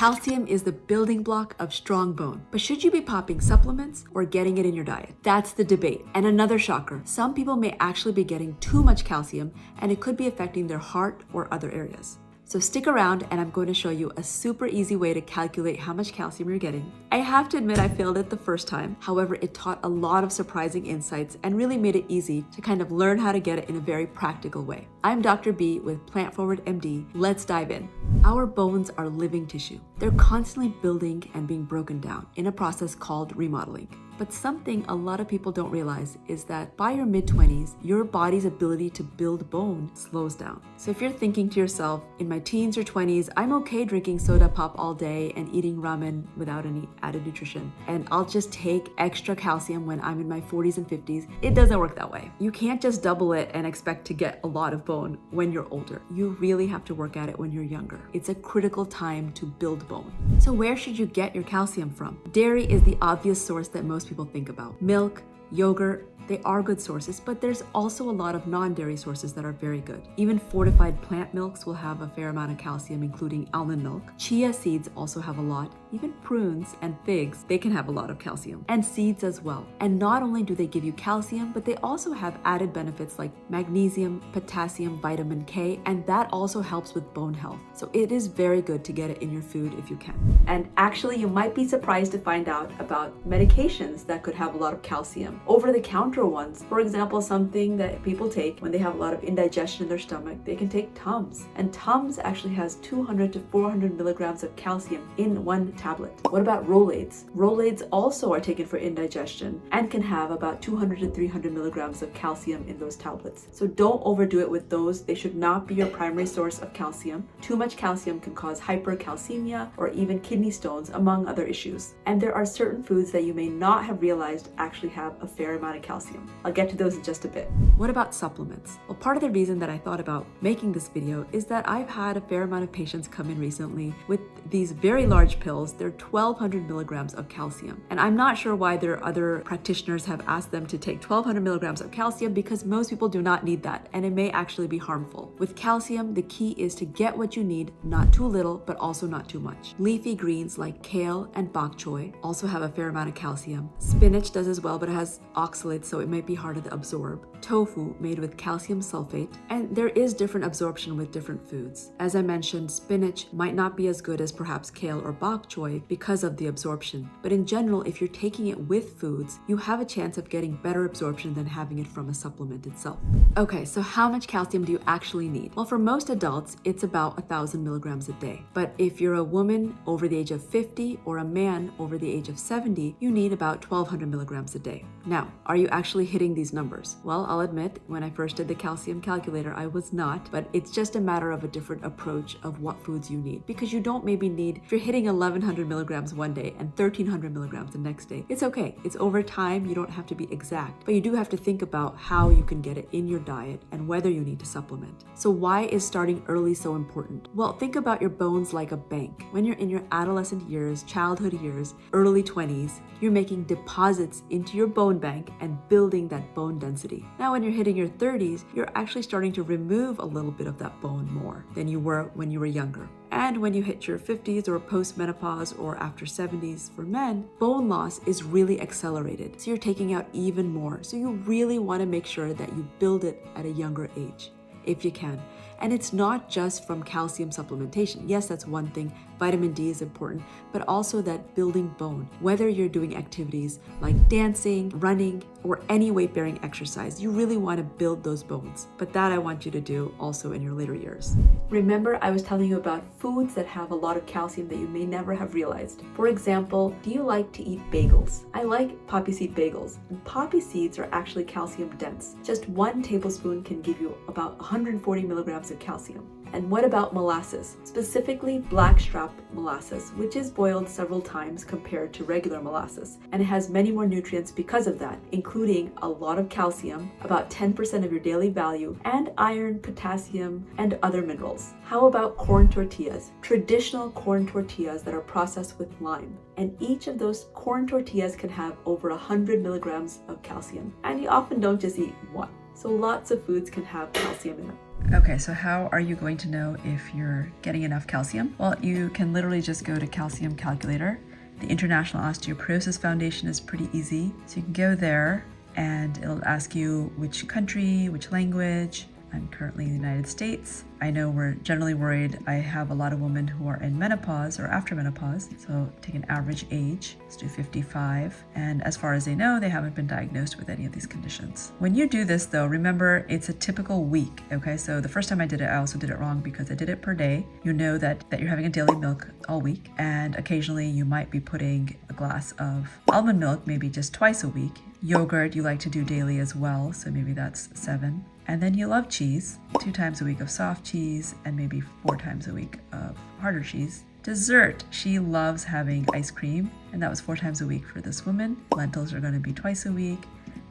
Calcium is the building block of strong bone. But should you be popping supplements or getting it in your diet? That's the debate. And another shocker, some people may actually be getting too much calcium and it could be affecting their heart or other areas. So stick around and I'm going to show you a super easy way to calculate how much calcium you're getting. I have to admit I failed it the first time. However, it taught a lot of surprising insights and really made it easy to kind of learn how to get it in a very practical way. I'm Dr. B with Plant Forward MD. Let's dive in. Our bones are living tissue. They're constantly building and being broken down in a process called remodeling. But something a lot of people don't realize is that by your mid-20s, your body's ability to build bone slows down. So if you're thinking to yourself, in my teens or 20s, I'm okay drinking soda pop all day and eating ramen without any added nutrition, and I'll just take extra calcium when I'm in my 40s and 50s, it doesn't work that way. You can't just double it and expect to get a lot of bone when you're older. You really have to work at it when you're younger. It's a critical time to build bone. So where should you get your calcium from? Dairy is the obvious source that most people think about. Milk, yogurt, they are good sources, but there's also a lot of non-dairy sources that are very good. Even fortified plant milks will have a fair amount of calcium, including almond milk. Chia seeds also have a lot. Even prunes and figs, they can have a lot of calcium. And seeds as well. And not only do they give you calcium, but they also have added benefits like magnesium, potassium, vitamin K, and that also helps with bone health. So it is very good to get it in your food if you can. And actually, you might be surprised to find out about medications that could have a lot of calcium. Over-the-counter ones, for example, something that people take when they have a lot of indigestion in their stomach, they can take Tums. And Tums actually has 200 to 400 milligrams of calcium in one tablet. What about Rolaids? Rolaids also are taken for indigestion and can have about 200 to 300 milligrams of calcium in those tablets. So don't overdo it with those. They should not be your primary source of calcium. Too much calcium can cause hypercalcemia or even kidney stones, among other issues. And there are certain foods that you may not have realized actually have a fair amount of calcium. I'll get to those in just a bit. What about supplements? Well, part of the reason that I thought about making this video is that I've had a fair amount of patients come in recently with these very large pills. They're 1,200 milligrams of calcium. And I'm not sure why their other practitioners have asked them to take 1,200 milligrams of calcium, because most people do not need that, and it may actually be harmful. With calcium, the key is to get what you need, not too little, but also not too much. Leafy greens like kale and bok choy also have a fair amount of calcium. Spinach does as well, but it has oxalates, so it might be harder to absorb. Tofu made with calcium sulfate, and there is different absorption with different foods. As I mentioned, spinach might not be as good as perhaps kale or bok choy because of the absorption, but in general, if you're taking it with foods, you have a chance of getting better absorption than having it from a supplement itself. Okay, so how much calcium do you actually need? Well, for most adults, it's about 1,000 milligrams a day. But if you're a woman over the age of 50 or a man over the age of 70, you need about 1,200 milligrams a day. Now, are you actually hitting these numbers? Well, I'll admit, when I first did the calcium calculator, I was not, but it's just a matter of a different approach of what foods you need, because you don't maybe need, if you're hitting 1,100 milligrams one day and 1,300 milligrams the next day, it's okay. It's over time. You don't have to be exact, but you do have to think about how you can get it in your diet and whether you need to supplement. So why is starting early so important? Well, think about your bones like a bank. When you're in your adolescent years, childhood years, early 20s, you're making deposits into your bone bank and building that bone density. Now, when you're hitting your 30s, you're actually starting to remove a little bit of that bone more than you were when you were younger. And when you hit your 50s or post-menopause or after 70s for men, bone loss is really accelerated. So you're taking out even more. So you really want to make sure that you build it at a younger age, if you can. And it's not just from calcium supplementation. Yes, that's one thing. Vitamin D is important, but also that building bone. Whether you're doing activities like dancing, running, or any weight-bearing exercise, you really want to build those bones. But that I want you to do also in your later years. Remember, I was telling you about foods that have a lot of calcium that you may never have realized. For example, do you like to eat bagels? I like poppy seed bagels. And poppy seeds are actually calcium dense. Just 1 tablespoon can give you about 140 milligrams of calcium. And what about molasses? Specifically blackstrap molasses, which is boiled several times compared to regular molasses. And it has many more nutrients because of that, including a lot of calcium, about 10% of your daily value, and iron, potassium, and other minerals. How about corn tortillas? Traditional corn tortillas that are processed with lime. And each of those corn tortillas can have over 100 milligrams of calcium. And you often don't just eat one. So lots of foods can have calcium in them. Okay, so how are you going to know if you're getting enough calcium? Well, you can literally just go to calcium calculator. The International Osteoporosis Foundation is pretty easy. So you can go there and it'll ask you which country, which language. I'm currently in the United States. I know we're generally worried. I have a lot of women who are in menopause or after menopause. So take an average age, let's do 55. And as far as they know, they haven't been diagnosed with any of these conditions. When you do this though, remember it's a typical week, okay? So the first time I did it, I also did it wrong because I did it per day. You know that you're having a daily milk all week, and occasionally you might be putting a glass of almond milk, maybe just twice a week. Yogurt you like to do daily as well, so maybe that's 7. And then you love cheese, 2 times a week of soft cheese and maybe 4 times a week of harder cheese. Dessert, she loves having ice cream, and that was 4 times a week for this woman. Lentils are going to be twice a week.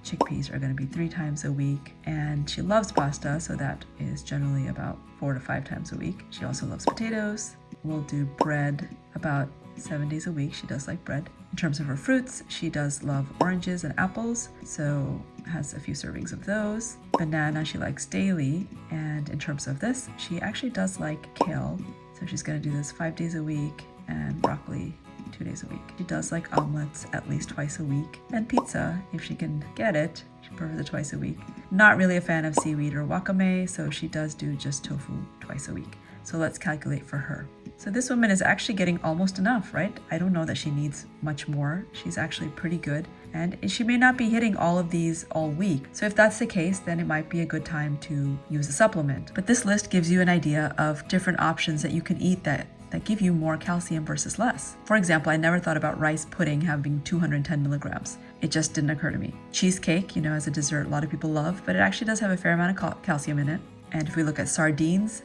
Chickpeas are going to be 3 times a week. And she loves pasta, so that is generally about 4 to 5 times a week. She also loves potatoes. We'll do bread about 7 days a week. She does like bread. In terms of her fruits, she does love oranges and apples, so has a few servings of those. Banana she likes daily, and in terms of this, she actually does like kale, so she's going to do this 5 days a week, and broccoli 2 days a week. She does like omelets at least twice a week, and pizza, if she can get it. She prefers it twice a week. Not really a fan of seaweed or wakame, so she does do just tofu twice a week. So let's calculate for her. So this woman is actually getting almost enough, right? I don't know that she needs much more. She's actually pretty good. And she may not be hitting all of these all week. So if that's the case, then it might be a good time to use a supplement. But this list gives you an idea of different options that you can eat that give you more calcium versus less. For example, I never thought about rice pudding having 210 milligrams. It just didn't occur to me. Cheesecake, as a dessert, a lot of people love, but it actually does have a fair amount of calcium in it. And if we look at sardines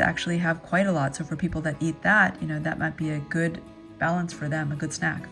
actually have quite a lot. So for people that eat that, that might be a good balance for them, a good snack.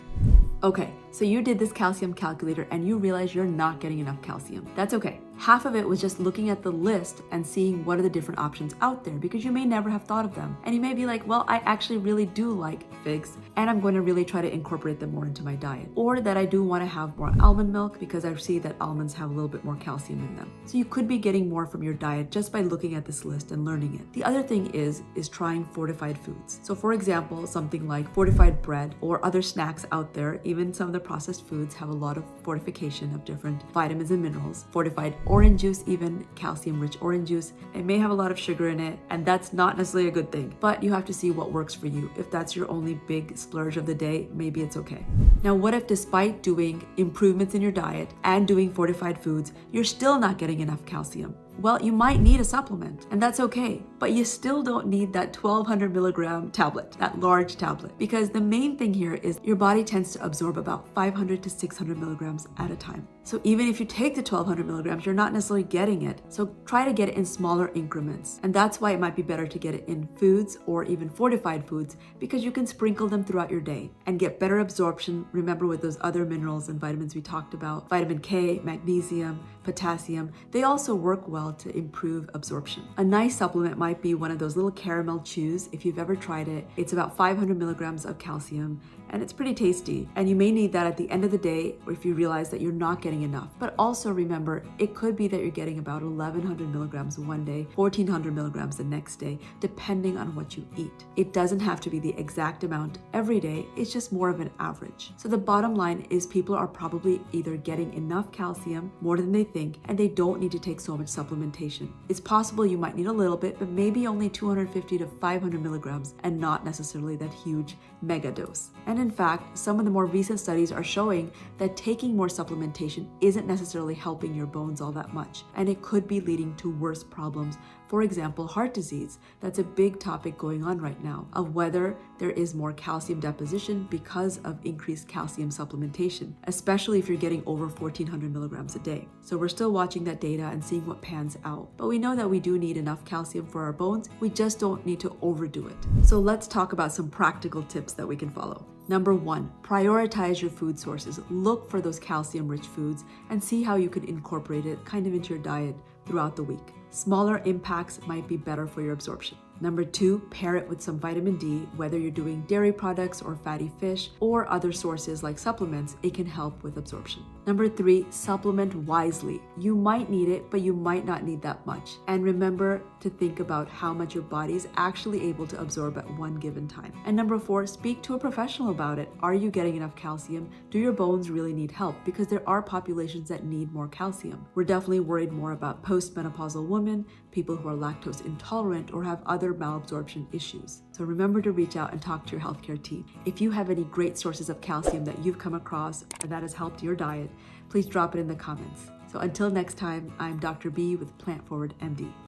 Okay, so you did this calcium calculator and you realize you're not getting enough calcium. That's okay. Half of it was just looking at the list and seeing what are the different options out there, because you may never have thought of them. And you may be like, well, I actually really do like figs and I'm going to really try to incorporate them more into my diet. Or that I do want to have more almond milk because I see that almonds have a little bit more calcium in them. So you could be getting more from your diet just by looking at this list and learning it. The other thing is trying fortified foods. So for example, something like fortified bread or other snacks out there, even some of the processed foods have a lot of fortification of different vitamins and minerals. Fortified orange juice, even calcium-rich orange juice, it may have a lot of sugar in it, and that's not necessarily a good thing, but you have to see what works for you. If that's your only big splurge of the day, maybe it's okay. Now, what if despite doing improvements in your diet and doing fortified foods, you're still not getting enough calcium? Well, you might need a supplement, and that's okay, but you still don't need that 1200 milligram tablet, that large tablet, because the main thing here is your body tends to absorb about 500 to 600 milligrams at a time. So even if you take the 1200 milligrams, you're not necessarily getting it. So try to get it in smaller increments. And that's why it might be better to get it in foods or even fortified foods, because you can sprinkle them throughout your day and get better absorption. Remember, with those other minerals and vitamins we talked about, vitamin K, magnesium, potassium, they also work well to improve absorption. A nice supplement might be one of those little caramel chews. If you've ever tried it, it's about 500 milligrams of calcium, and it's pretty tasty. And you may need that at the end of the day, or if you realize that you're not getting enough. But also remember, it could be that you're getting about 1100 milligrams one day, 1400 milligrams the next day, depending on what you eat. It doesn't have to be the exact amount every day, it's just more of an average. So the bottom line is people are probably either getting enough calcium, more than they think, and they don't need to take so much supplementation. It's possible you might need a little bit, but maybe only 250 to 500 milligrams and not necessarily that huge mega dose. And in fact, some of the more recent studies are showing that taking more supplementation isn't necessarily helping your bones all that much, and it could be leading to worse problems. For example, heart disease. That's a big topic going on right now, of whether there is more calcium deposition because of increased calcium supplementation, especially if you're getting over 1400 milligrams a day. So we're still watching that data and seeing what pans out. But we know that we do need enough calcium for our bones. We just don't need to overdo it. So let's talk about some practical tips that we can follow. Number 1, prioritize your food sources. Look for those calcium-rich foods and see how you can incorporate it kind of into your diet throughout the week. Smaller impacts might be better for your absorption. Number 2, pair it with some vitamin D, whether you're doing dairy products or fatty fish or other sources like supplements, it can help with absorption. Number 3, supplement wisely. You might need it, but you might not need that much. And remember to think about how much your body is actually able to absorb at one given time. And number 4, speak to a professional about it. Are you getting enough calcium? Do your bones really need help? Because there are populations that need more calcium. We're definitely worried more about postmenopausal women, people who are lactose intolerant or have other malabsorption issues. So remember to reach out and talk to your healthcare team. If you have any great sources of calcium that you've come across or that has helped your diet, please drop it in the comments. So until next time, I'm Dr. B with Plant Forward MD.